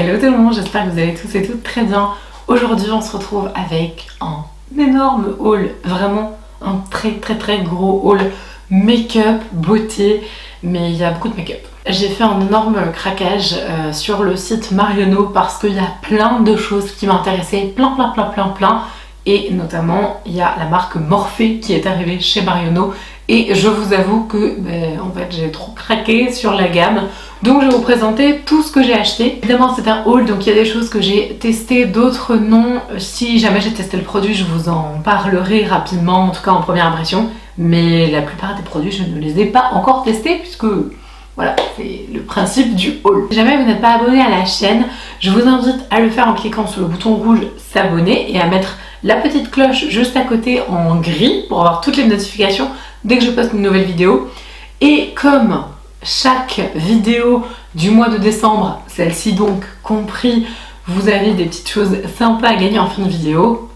Hello tout le monde, j'espère que vous allez tous et toutes très bien. Aujourd'hui on se retrouve avec un énorme haul, vraiment un très gros haul make-up, beauté, mais il y a beaucoup de make-up. J'ai fait un énorme craquage sur le site Marionneau parce qu'il y a plein de choses qui m'intéressaient, plein. Et notamment il y a la marque Morphe qui est arrivée chez Marionneau. Et je vous avoue que en fait j'ai trop craqué sur la gamme. Donc je vais vous présenter tout ce que j'ai acheté. Évidemment c'est un haul, donc il y a des choses que j'ai testées, d'autres non. Si jamais j'ai testé le produit, je vous en parlerai rapidement, en tout cas en première impression. Mais la plupart des produits je ne les ai pas encore testés puisque voilà, c'est le principe du haul. Si jamais vous n'êtes pas abonné à la chaîne, je vous invite à le faire en cliquant sur le bouton rouge s'abonner et à mettre la petite cloche juste à côté en gris pour avoir toutes les notifications dès que je poste une nouvelle vidéo. Et comme chaque vidéo du mois de décembre, celle-ci donc compris, vous avez des petites choses sympas à gagner en fin de vidéo,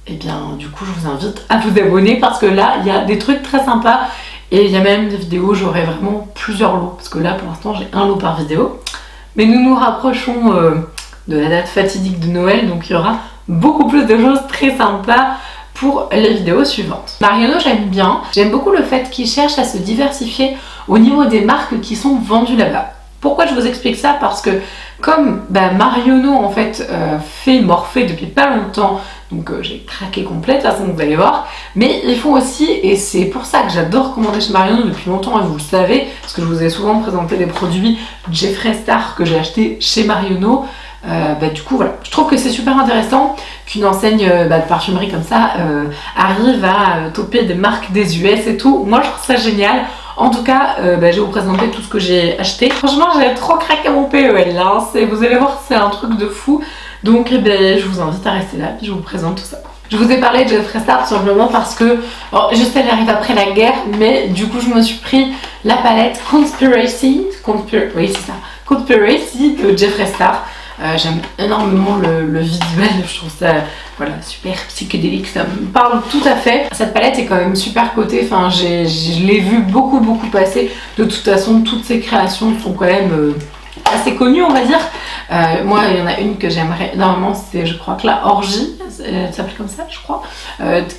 et bien du coup je vous invite à vous abonner parce que là il y a des trucs très sympas et il y a même des vidéos où j'aurai vraiment plusieurs lots parce que là pour l'instant j'ai un lot par vidéo. Mais nous nous rapprochons de la date fatidique de Noël, donc il y aura beaucoup plus de choses très sympas pour les vidéos suivantes. Marionneau j'aime bien, j'aime beaucoup le fait qu'ils cherchent à se diversifier au niveau des marques qui sont vendues là-bas. Pourquoi je vous explique ça? Parce que comme Marionneau en fait fait Morphe depuis pas longtemps, donc j'ai craqué complète, de toute façon vous allez voir, mais ils font aussi, et c'est pour ça que j'adore commander chez Marionneau depuis longtemps, et vous le savez, parce que je vous ai souvent présenté des produits Jeffree Star que j'ai acheté chez Marionneau. Du coup voilà, je trouve que c'est super intéressant qu'une enseigne de parfumerie comme ça arrive à toper des marques des US et tout. Moi je trouve ça génial. En tout cas, je vais vous présenter tout ce que j'ai acheté. Franchement j'ai trop craqué mon PEL là, vous allez voir c'est un truc de fou. Donc je vous invite à rester là puis je vous présente tout ça. Je vous ai parlé de Jeffree Star tout simplement parce que, je sais elle arrive après la guerre, mais du coup je me suis pris la palette Conspiracy de Jeffree Star. J'aime énormément le visuel, je trouve ça voilà, super psychédélique, ça me parle tout à fait. Cette palette est quand même super cotée, enfin, je l'ai vu beaucoup passer. De toute façon, toutes ces créations sont quand même assez connues, on va dire. Moi, il y en a une que j'aimerais énormément, c'est je crois que la Orgie, elle s'appelle comme ça, je crois,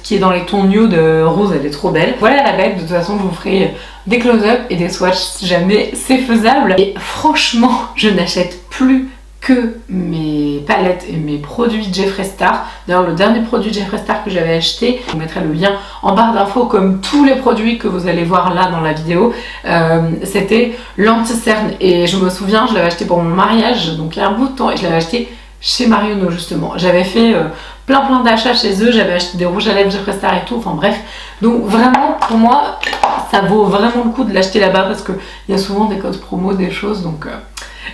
qui est dans les tons nude rose, elle est trop belle. Voilà la bête, de toute façon, je vous ferai des close-up et des swatchs si jamais c'est faisable. Et franchement, je n'achète plus que mes palettes et mes produits Jeffree Star. D'ailleurs le dernier produit Jeffree Star que j'avais acheté, je vous mettrai le lien en barre d'infos comme tous les produits que vous allez voir là dans la vidéo, c'était l'anti-cerne et je me souviens je l'avais acheté pour mon mariage donc il y a un bout de temps et je l'avais acheté chez Marionneau justement. J'avais fait plein d'achats chez eux, j'avais acheté des rouges à lèvres Jeffree Star et tout, enfin bref. Donc vraiment pour moi ça vaut vraiment le coup de l'acheter là-bas parce qu'il y a souvent des codes promo, des choses donc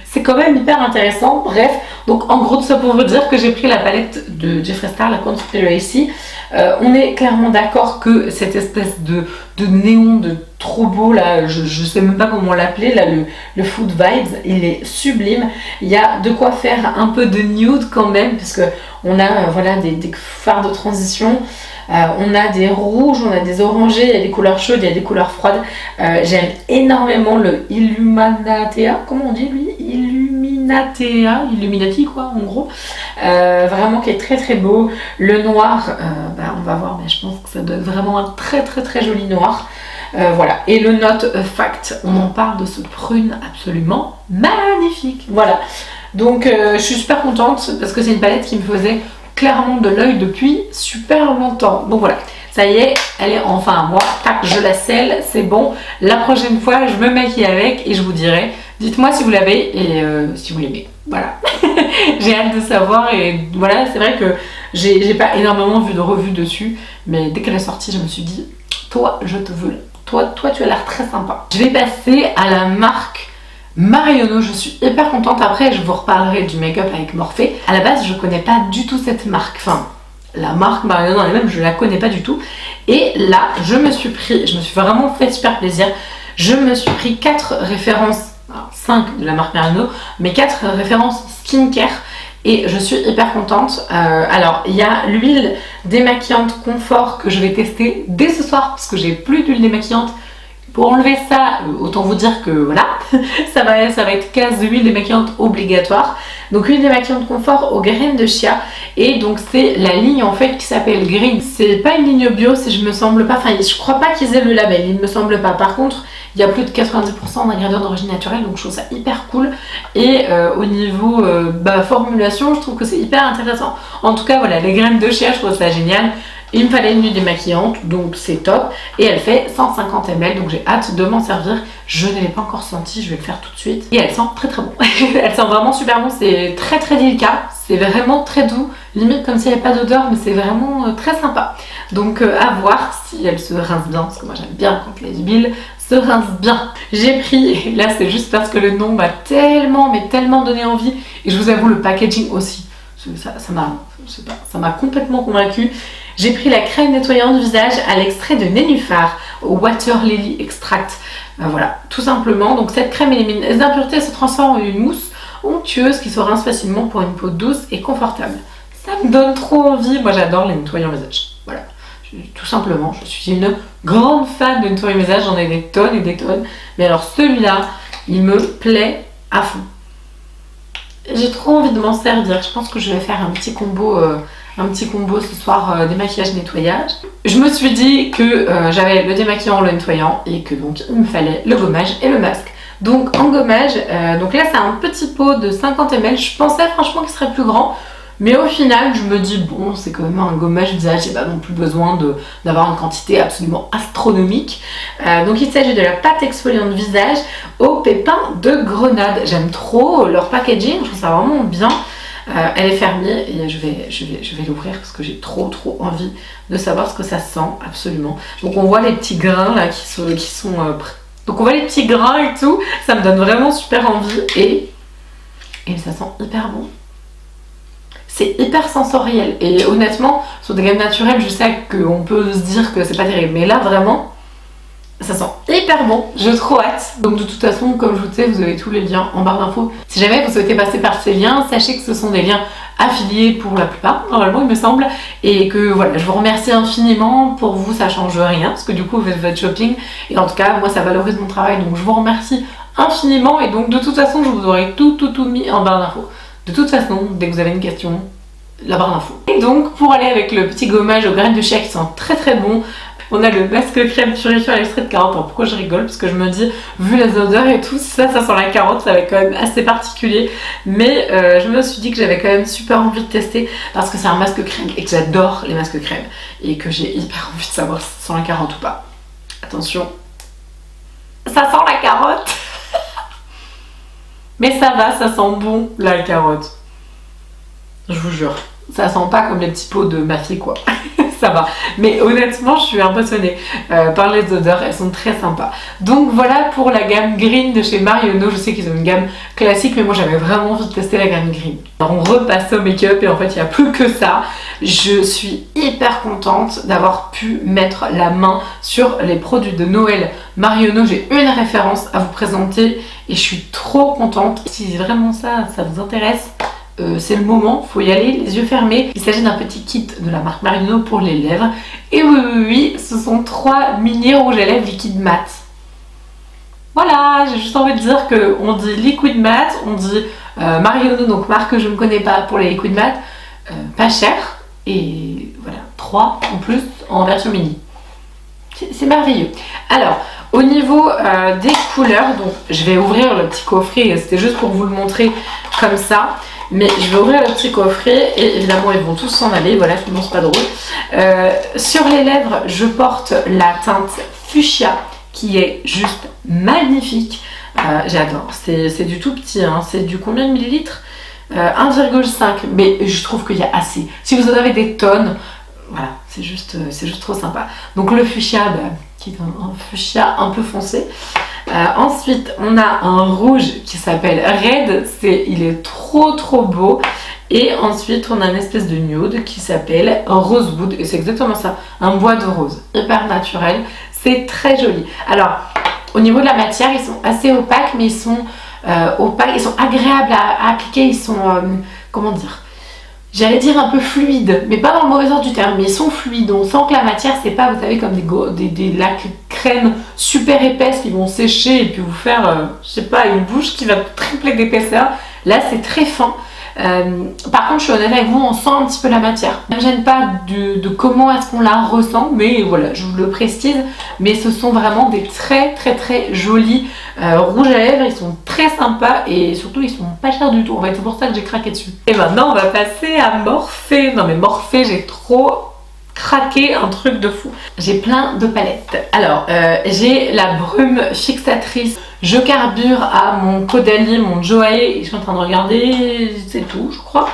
c'est quand même hyper intéressant. Bref, donc en gros tout ça pour vous dire que j'ai pris la palette de Jeffree Star, la Conspiracy. On est clairement d'accord que cette espèce de néon de trop beau là, je sais même pas comment l'appeler là, le Food Vibes, il est sublime. Il y a de quoi faire un peu de nude quand même parce que on a voilà des fards de transition. On a des rouges, on a des orangés, il y a des couleurs chaudes, il y a des couleurs froides. J'aime énormément le Illuminatea, comment on dit lui? Illuminati quoi en gros. Vraiment qui est très beau. Le noir, on va voir, mais je pense que ça doit être vraiment un très joli noir. Voilà, et le Note Fact, on en parle de ce prune absolument magnifique. Voilà, donc je suis super contente parce que c'est une palette qui me faisait clairement de l'œil depuis super longtemps. Donc voilà, ça y est, elle est enfin à moi. Tac, je la scelle, c'est bon. La prochaine fois, je me maquille avec et je vous dirai. Dites-moi si vous l'avez et si vous l'aimez. Voilà, j'ai hâte de savoir et voilà, c'est vrai que j'ai pas énormément vu de revues dessus, mais dès qu'elle est sortie, je me suis dit, toi, je te veux. Toi, tu as l'air très sympa. Je vais passer à la marque Marionneau, je suis hyper contente. Après je vous reparlerai du make-up avec Morphe. À la base je connais pas du tout cette marque, enfin la marque Marionneau en elle-même je la connais pas du tout. Et là je me suis vraiment fait super plaisir. Je me suis pris 4 références, 5 de la marque Marionneau, mais 4 références skincare. Et je suis hyper contente. Alors il y a l'huile démaquillante confort que je vais tester dès ce soir parce que j'ai plus d'huile démaquillante Pour enlever ça, autant vous dire que voilà, ça va être case de huile démaquillante obligatoire. Donc huile démaquillante confort aux graines de chia, et donc c'est la ligne en fait qui s'appelle Green. C'est pas une ligne bio, si je me semble pas, enfin je crois pas qu'ils aient le label, il me semble pas. Par contre, il y a plus de 90% d'ingrédients d'origine naturelle, donc je trouve ça hyper cool. Et au niveau formulation, je trouve que c'est hyper intéressant. En tout cas voilà, les graines de chia, je trouve ça génial. Il me fallait une huile démaquillante, donc c'est top. Et elle fait 150 ml, donc j'ai hâte de m'en servir. Je ne l'ai pas encore senti, je vais le faire tout de suite. Et elle sent très très bon. Elle sent vraiment super bon, c'est très très délicat. C'est vraiment très doux, limite comme s'il n'y avait pas d'odeur, mais c'est vraiment très sympa. Donc à voir si elle se rince bien, parce que moi j'aime bien quand les huiles se rincent bien. J'ai pris, et là c'est juste parce que le nom m'a tellement donné envie. Et je vous avoue, le packaging aussi. Ça m'a complètement convaincue. J'ai pris la crème nettoyante visage à l'extrait de nénuphar, au Water Lily Extract. Voilà, tout simplement. Donc cette crème élimine les impuretés et se transforme en une mousse onctueuse qui se rince facilement pour une peau douce et confortable. Ça me donne trop envie. Moi j'adore les nettoyants visage. Voilà, tout simplement. Je suis une grande fan de nettoyants visage. J'en ai des tonnes et des tonnes. Mais alors celui-là, il me plaît à fond. J'ai trop envie de m'en servir. Je pense que je vais faire un petit combo ce soir, démaquillage nettoyage. Je me suis dit que j'avais le démaquillant, le nettoyant, et que donc il me fallait le gommage et le masque. Donc en gommage, donc là c'est un petit pot de 50 ml. Je pensais franchement qu'il serait plus grand, mais au final je me dis bon, c'est quand même un gommage visage, j'ai pas non plus besoin d'avoir une quantité absolument astronomique. Donc il s'agit de la pâte exfoliante visage au pépin de grenade. J'aime trop leur packaging, je trouve ça vraiment bien. Elle est fermée et je vais l'ouvrir parce que j'ai trop envie de savoir ce que ça sent absolument. Donc on voit les petits grains là qui sont donc on voit les petits grains et tout, ça me donne vraiment super envie, et ça sent hyper bon. C'est hyper sensoriel, et honnêtement sur des gammes naturelles je sais qu'on peut se dire que c'est pas terrible, mais là vraiment ça sent hyper bon, j'ai trop hâte. Donc de toute façon, comme je vous disais, vous avez tous les liens en barre d'infos. Si jamais vous souhaitez passer par ces liens, sachez que ce sont des liens affiliés pour la plupart, normalement il me semble. Et que voilà, je vous remercie infiniment. Pour vous ça change rien, parce que du coup vous faites votre shopping. Et en tout cas, moi ça valorise mon travail, donc je vous remercie infiniment. Et donc de toute façon, je vous aurai tout mis en barre d'infos. De toute façon, dès que vous avez une question, la barre d'infos. Et donc pour aller avec le petit gommage aux graines de chia qui sent très bon, on a le masque crème purifiant à l'extrait de carotte. Alors pourquoi je rigole? Parce que je me dis, vu les odeurs et tout, ça sent la carotte, ça va être quand même assez particulier. Mais je me suis dit que j'avais quand même super envie de tester, parce que c'est un masque crème et que j'adore les masques crème. Et que j'ai hyper envie de savoir si ça sent la carotte ou pas. Attention, ça sent la carotte. Mais ça va, ça sent bon la carotte. Je vous jure, ça sent pas comme les petits pots de ma fille quoi. Ça va, mais honnêtement je suis impressionnée par les odeurs, elles sont très sympas. Donc voilà pour la gamme Green de chez Marionneau. Je sais qu'ils ont une gamme classique, mais moi j'avais vraiment envie de tester la gamme Green. Alors on repasse au make-up et en fait il n'y a plus que ça. Je suis hyper contente d'avoir pu mettre la main sur les produits de Noël Marionneau. J'ai une référence à vous présenter et je suis trop contente. Si vraiment ça vous intéresse, c'est le moment, faut y aller les yeux fermés. Il s'agit d'un petit kit de la marque Marionneau pour les lèvres. Et oui, ce sont 3 mini rouges à lèvres liquide mat. Voilà, j'ai juste envie de dire qu'on dit liquid mat, on dit Marionneau, donc marque que je ne connais pas pour les liquid mat, pas cher. Et voilà, 3 en plus en version mini. C'est merveilleux. Alors, au niveau des couleurs, donc je vais ouvrir le petit coffret, c'était juste pour vous le montrer comme ça. Mais je vais ouvrir le petit coffret et évidemment ils vont tous s'en aller, voilà, sinon c'est pas drôle. Sur les lèvres, je porte la teinte Fuchsia qui est juste magnifique. J'adore, c'est du tout petit, hein. C'est du combien de millilitres 1,5, mais je trouve qu'il y a assez. Si vous en avez des tonnes, voilà, c'est juste trop sympa. Donc le Fuchsia, qui est un Fuchsia un peu foncé. Ensuite on a un rouge qui s'appelle Red, il est trop beau. Et ensuite on a une espèce de nude qui s'appelle Rosewood, et c'est exactement ça, un bois de rose, hyper naturel, c'est très joli. Alors au niveau de la matière, ils sont assez opaques, mais ils sont ils sont agréables à appliquer, ils sont comment dire, j'allais dire un peu fluides, mais pas dans le mauvais sens du terme, mais ils sont fluides. On sent que la matière, c'est pas, vous savez, comme des lacs crèmes super épaisses qui vont sécher et puis vous faire, je sais pas, une bouche qui va tripler d'épaisseur. Là c'est très fin. Par contre je suis honnête avec vous, on sent un petit peu la matière. Ça ne me gêne pas de comment est-ce qu'on la ressent, mais voilà, je vous le précise. Mais ce sont vraiment des très jolis rouges à lèvres, ils sont très sympas et surtout ils sont pas chers du tout. En fait c'est pour ça que j'ai craqué dessus. Et maintenant on va passer à Morphe. Non mais Morphe, j'ai trop craqué, un truc de fou. J'ai plein de palettes. Alors j'ai la brume fixatrice. Je carbure à mon Caudalie, mon Joaillier, je suis en train de regarder, c'est tout je crois.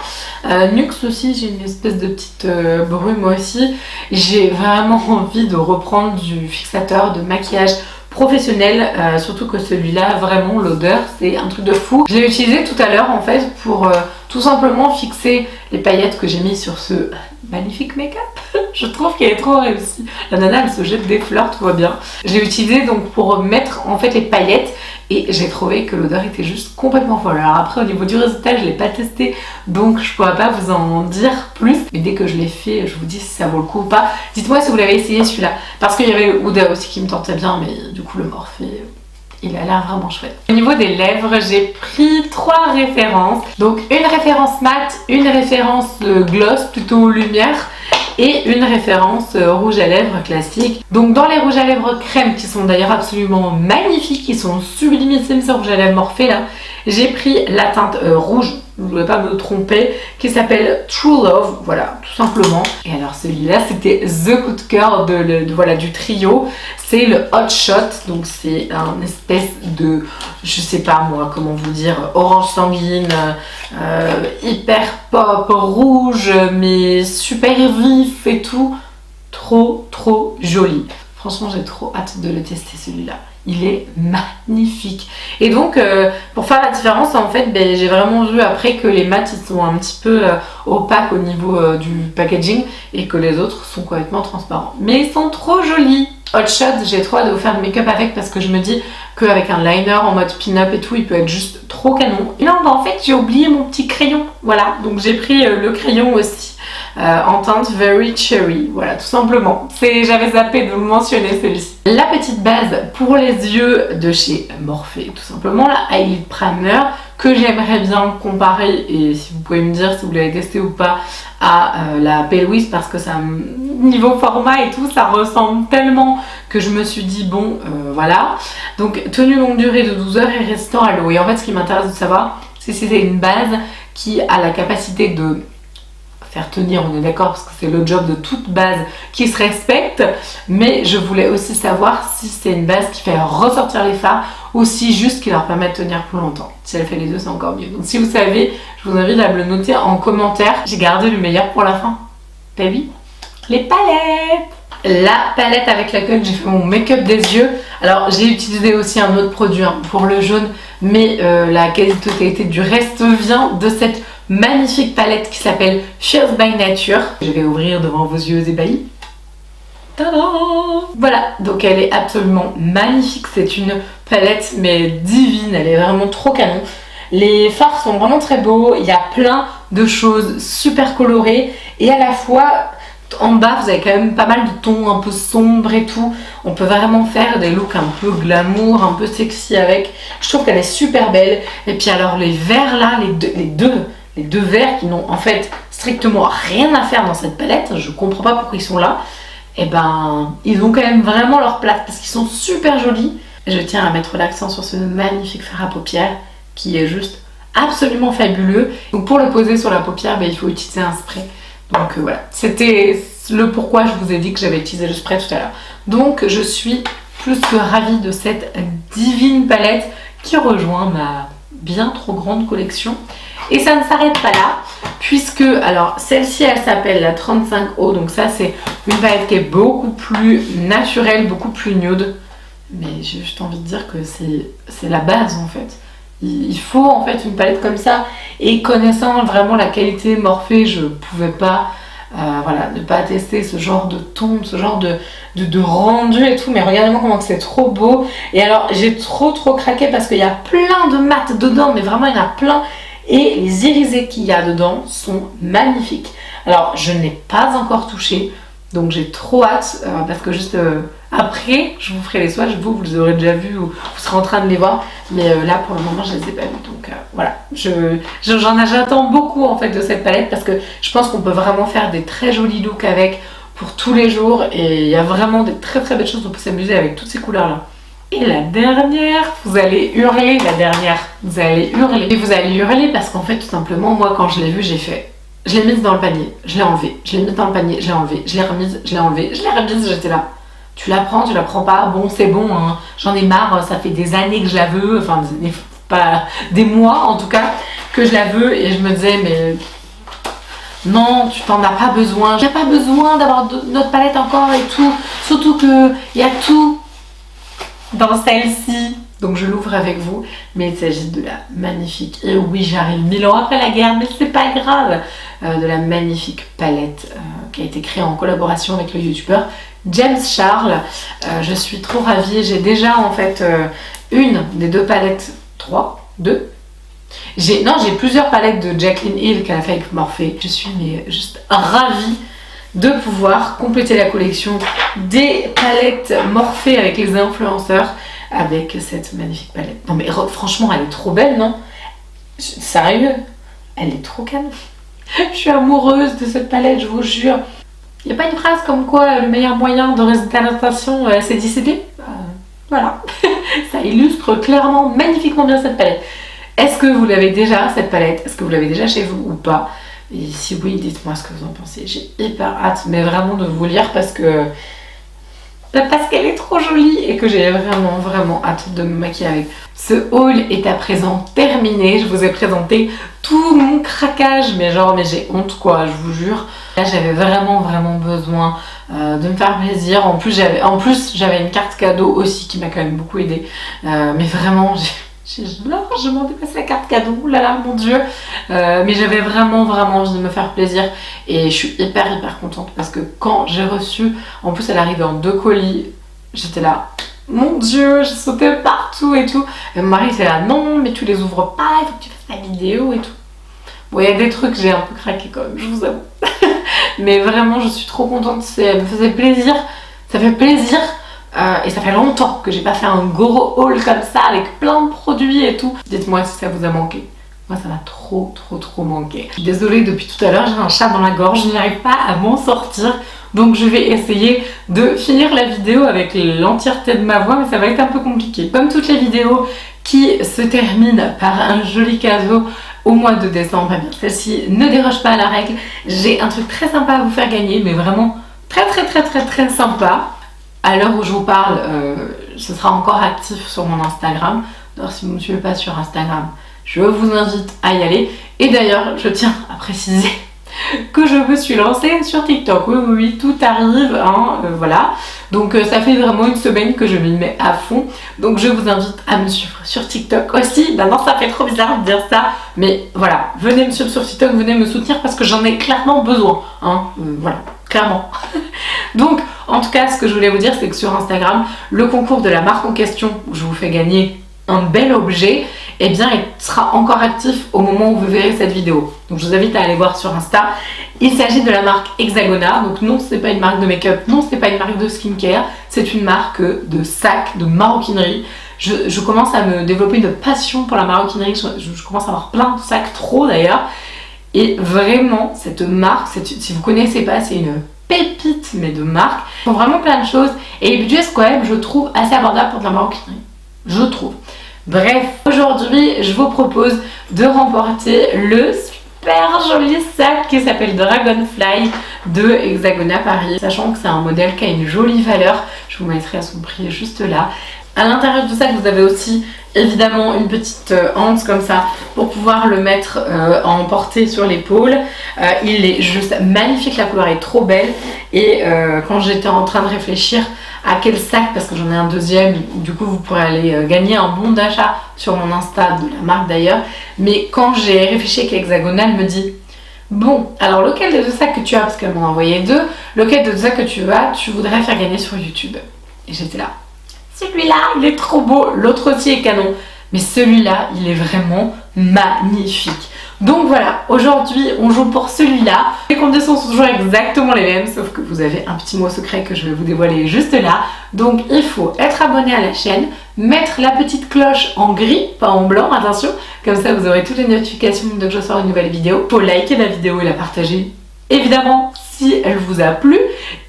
Nuxe aussi, j'ai une espèce de petite brume aussi. J'ai vraiment envie de reprendre du fixateur de maquillage professionnel, surtout que celui-là, vraiment l'odeur, c'est un truc de fou. Je l'ai utilisé tout à l'heure en fait pour tout simplement fixer les paillettes que j'ai mis sur ce magnifique make-up. Je trouve qu'elle est trop réussie. La nana elle se jette des fleurs, tout va bien. J'ai utilisé donc pour mettre en fait les paillettes et j'ai trouvé que l'odeur était juste complètement folle. Alors après au niveau du résultat je l'ai pas testé donc je pourrais pas vous en dire plus, mais dès que je l'ai fait je vous dis si ça vaut le coup ou pas. Dites-moi si vous l'avez essayé celui-là, parce qu'il y avait le Huda aussi qui me tentait bien, mais du coup le Morphe il a l'air vraiment chouette. Au niveau des lèvres, j'ai pris 3 références. Donc une référence mat, une référence gloss, plutôt lumière, et une référence rouge à lèvres classique. Donc dans les rouges à lèvres crème, qui sont d'ailleurs absolument magnifiques, qui sont sublimissimes ce rouge à lèvres Morphe là, j'ai pris la teinte rouge, je ne voulais pas me tromper, qui s'appelle True Love, voilà, tout simplement. Et alors celui-là, c'était the coup de cœur voilà, du trio. C'est le Hot Shot, donc c'est un espèce de, je sais pas moi, comment vous dire, orange sanguine, hyper pop, rouge, mais super vif et tout. Trop joli. Franchement, j'ai trop hâte de le tester celui-là. Il est magnifique. Et donc, pour faire la différence, en fait, j'ai vraiment vu après que les mats, ils sont un petit peu opaques au niveau du packaging et que les autres sont complètement transparents. Mais ils sont trop jolis. Hot Shot, j'ai trop hâte de vous faire de make-up avec parce que je me dis qu'avec un liner en mode pin-up et tout, il peut être juste trop canon. Et non, en fait, j'ai oublié mon petit crayon. Voilà, donc j'ai pris le crayon aussi. En teinte Very Cherry, voilà tout simplement. J'avais zappé de vous mentionner celui-ci. La petite base pour les yeux de chez Morphe, tout simplement, la Eyelid Primer, que j'aimerais bien comparer, et si vous pouvez me dire si vous l'avez testé ou pas, à la Pale Whisk, parce que ça, niveau format et tout, ça ressemble tellement que je me suis dit bon, voilà. Donc tenue longue durée de 12 heures et résistant à l'eau. Et en fait ce qui m'intéresse de savoir, c'est si c'est une base qui a la capacité de faire tenir, on est d'accord, parce que c'est le job de toute base qui se respecte, mais je voulais aussi savoir si c'est une base qui fait ressortir les fards ou si juste qui leur permet de tenir plus longtemps. Si elle fait les deux, c'est encore mieux. Donc si vous savez, je vous invite à me le noter en commentaire. J'ai gardé le meilleur pour la fin. Baby, les palettes. La palette avec laquelle j'ai fait mon make-up des yeux. Alors j'ai utilisé aussi un autre produit pour le jaune, mais la quasi-totalité du reste vient de cette magnifique palette qui s'appelle Fierce by Nature. Je vais ouvrir devant vos yeux ébahis. Tada! Voilà, donc elle est absolument magnifique. C'est une palette mais divine, elle est vraiment trop canon. Les fards sont vraiment très beaux, il y a plein de choses super colorées et à la fois en bas vous avez quand même pas mal de tons un peu sombres et tout. On peut vraiment faire des looks un peu glamour, un peu sexy avec. Je trouve qu'elle est super belle. Et puis alors les verts là, les deux verts qui n'ont en fait strictement rien à faire dans cette palette, je comprends pas pourquoi ils sont là, et ben ils ont quand même vraiment leur place parce qu'ils sont super jolis. Je tiens à mettre l'accent sur ce magnifique fard à paupières qui est juste absolument fabuleux. Donc pour le poser sur la paupière, il faut utiliser un spray. Donc voilà, c'était le pourquoi je vous ai dit que j'avais utilisé le spray tout à l'heure. Donc je suis plus que ravie de cette divine palette qui rejoint ma bien trop grande collection. Et ça ne s'arrête pas là, puisque, alors celle-ci elle s'appelle la 35O, donc ça c'est une palette qui est beaucoup plus naturelle, beaucoup plus nude. Mais j'ai juste envie de dire que c'est la base en fait. Il faut en fait une palette comme ça, et connaissant vraiment la qualité Morphe, je pouvais pas voilà, ne pas tester ce genre de ton, ce genre de rendu et tout. Mais regardez-moi comment c'est trop beau. Et alors j'ai trop craqué parce qu'il y a plein de mat dedans, mais vraiment il y en a plein. Et les irisés qu'il y a dedans sont magnifiques. Alors je n'ai pas encore touché, Donc j'ai trop hâte parce que juste après je vous ferai les swatchs, vous les aurez déjà vus ou vous serez en train de les voir, mais là pour le moment je les ai pas vus, donc voilà, j'attends beaucoup en fait de cette palette parce que je pense qu'on peut vraiment faire des très jolis looks avec pour tous les jours et il y a vraiment des très très belles choses, on peut s'amuser avec toutes ces couleurs là. Et la dernière, vous allez hurler, la dernière, vous allez hurler. Et vous allez hurler parce qu'en fait tout simplement moi quand je l'ai vue j'ai fait, je l'ai mise dans le panier, je l'ai enlevée, je l'ai mise dans le panier, je l'ai enlevée, je l'ai remise, je l'ai enlevée, je l'ai remise, j'étais là. Tu la prends, tu la prends pas, bon c'est bon, hein. J'en ai marre, ça fait des années que je la veux, enfin pas des mois en tout cas, que je la veux et je me disais mais non, tu t'en as pas besoin, j'ai pas besoin d'avoir notre palette encore et tout, surtout que il y a tout dans celle-ci. Donc je l'ouvre avec vous, mais il s'agit de la magnifique, et oui j'arrive 1000 ans après la guerre, mais c'est pas grave, de la magnifique palette qui a été créée en collaboration avec le youtubeur James Charles. Je suis trop ravie, j'ai déjà en fait une des deux palettes, j'ai plusieurs palettes de Jaclyn Hill qu'elle a fait avec Morphe. Je suis mais juste ravie de pouvoir compléter la collection des palettes Morphe avec les influenceurs avec cette magnifique palette. Non mais franchement elle est trop belle, non? Sérieux, elle est trop canon. Je suis amoureuse de cette palette, je vous jure. Il n'y a pas une phrase comme quoi le meilleur moyen de résultat d'adaptation c'est d'y céder? Voilà, ça illustre clairement, magnifiquement bien cette palette. Est-ce que vous l'avez déjà cette palette? Est-ce que vous l'avez déjà chez vous ou pas? Et si oui, dites-moi ce que vous en pensez. J'ai hyper hâte, mais vraiment de vous lire parce qu'elle est trop jolie et que j'ai vraiment hâte de me maquiller avec. Ce haul est à présent terminé. Je vous ai présenté tout mon craquage, mais j'ai honte quoi, je vous jure. Là j'avais vraiment besoin de me faire plaisir. En plus j'avais une carte cadeau aussi qui m'a quand même beaucoup aidée. Mais vraiment j'ai largement dépassé la carte cadeau, oh là là mon dieu. Mais j'avais vraiment envie de me faire plaisir et je suis hyper contente parce que quand j'ai reçu, en plus elle arrivait en 2 colis, j'étais là, mon dieu, j'ai sauté partout et tout. Et mon mari était là, non mais tu les ouvres pas, il faut que tu fasses la vidéo et tout. Bon il y a des trucs, j'ai un peu craqué quand même, je vous avoue. Mais vraiment je suis trop contente, ça me faisait plaisir, ça fait plaisir. Et ça fait longtemps que j'ai pas fait un gros haul comme ça avec plein de produits et tout. Dites-moi si ça vous a manqué. Moi ça m'a trop manqué. Je suis désolée, depuis tout à l'heure j'ai un chat dans la gorge, je n'arrive pas à m'en sortir. Donc je vais essayer de finir la vidéo avec l'entièreté de ma voix, mais ça va être un peu compliqué. Comme toutes les vidéos qui se terminent par un joli cadeau au mois de décembre, eh bien celle-ci ne déroge pas à la règle. J'ai un truc très sympa à vous faire gagner, mais vraiment très sympa. À l'heure où je vous parle, ce sera encore actif sur mon Instagram. Alors si vous ne me suivez pas sur Instagram, je vous invite à y aller. Et d'ailleurs, je tiens à préciser que je me suis lancée sur TikTok. Oui, tout arrive, hein, voilà. Donc ça fait vraiment une semaine que je m'y mets à fond. Donc je vous invite à me suivre sur TikTok aussi. Maintenant ça fait trop bizarre de dire ça. Mais voilà, venez me suivre sur TikTok, venez me soutenir parce que j'en ai clairement besoin. Hein, voilà, clairement. Donc en tout cas, ce que je voulais vous dire, c'est que sur Instagram, le concours de la marque en question, où je vous fais gagner un bel objet, eh bien il sera encore actif au moment où vous verrez cette vidéo. Donc je vous invite à aller voir sur Insta. Il s'agit de la marque Hexagona. Donc non, c'est pas une marque de make-up, non, c'est pas une marque de skincare, c'est une marque de sacs, de maroquinerie. Je commence à me développer une passion pour la maroquinerie, je commence à avoir plein de sacs, trop d'ailleurs. Et vraiment, cette marque, si vous connaissez pas, c'est une pépite, mais de marque. Ils font vraiment plein de choses. Et les budgets, quand même, je trouve assez abordable pour de la maroquinerie. Je trouve. Bref, aujourd'hui, je vous propose de remporter le super joli sac qui s'appelle Dragonfly de Hexagona Paris. Sachant que c'est un modèle qui a une jolie valeur. Je vous mettrai à son prix juste là. À l'intérieur du sac, vous avez aussi évidemment une petite hante comme ça pour pouvoir le mettre à emporter sur l'épaule. Il est juste magnifique, la couleur est trop belle. Et quand j'étais en train de réfléchir à quel sac, parce que j'en ai un deuxième, du coup vous pourrez aller gagner un bon d'achat sur mon Insta de la marque d'ailleurs. Mais quand j'ai réfléchi avec Hexagona, elle me dit bon, alors lequel des deux sacs que tu as, parce qu'elle m'en a envoyé deux, lequel des deux sacs que tu as, tu voudrais faire gagner sur YouTube? Et j'étais là. Celui-là, il est trop beau, l'autre aussi est canon, mais celui-là, il est vraiment magnifique. Donc voilà, aujourd'hui on joue pour celui-là. Les conditions sont toujours exactement les mêmes, sauf que vous avez un petit mot secret que je vais vous dévoiler juste là. Donc il faut être abonné à la chaîne, mettre la petite cloche en gris, pas en blanc, attention, comme ça vous aurez toutes les notifications dès que je sors une nouvelle vidéo. Il faut liker la vidéo et la partager, évidemment, si elle vous a plu.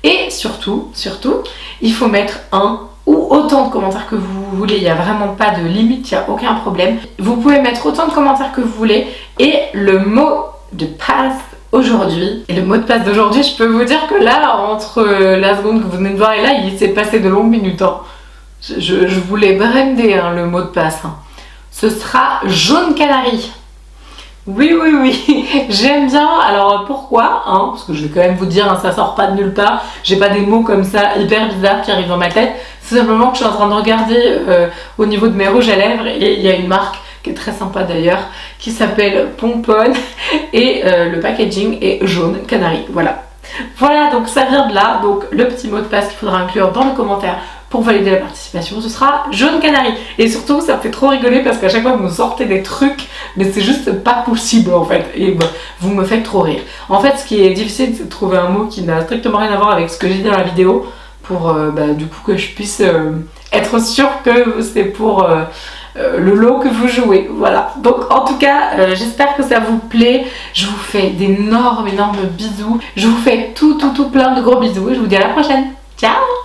Et surtout, il faut mettre un ou autant de commentaires que vous voulez, il n'y a vraiment pas de limite, il n'y a aucun problème. Vous pouvez mettre autant de commentaires que vous voulez et le mot de passe aujourd'hui. Et le mot de passe d'aujourd'hui, je peux vous dire que là, entre la seconde que vous venez de voir et là, il s'est passé de longues minutes. Hein. Je voulais brander hein, le mot de passe. Hein. Ce sera jaune canari. Oui, j'aime bien. Alors pourquoi hein, parce que je vais quand même vous dire, hein, ça sort pas de nulle part. J'ai pas des mots comme ça hyper bizarres qui arrivent dans ma tête. C'est simplement que je suis en train de regarder au niveau de mes rouges à lèvres et il y a une marque qui est très sympa d'ailleurs, qui s'appelle Pomponne et le packaging est jaune canari. Voilà, donc ça vient de là. Donc le petit mot de passe qu'il faudra inclure dans le commentaire pour valider la participation, ce sera jaune canari. Et surtout, ça me fait trop rigoler parce qu'à chaque fois vous me sortez des trucs, mais c'est juste pas possible en fait. Et bah, vous me faites trop rire. En fait, ce qui est difficile, c'est de trouver un mot qui n'a strictement rien à voir avec ce que j'ai dit dans la vidéo pour du coup que je puisse être sûre que c'est pour le lot que vous jouez. Voilà. Donc en tout cas, j'espère que ça vous plaît. Je vous fais d'énormes bisous. Je vous fais tout plein de gros bisous et je vous dis à la prochaine. Ciao!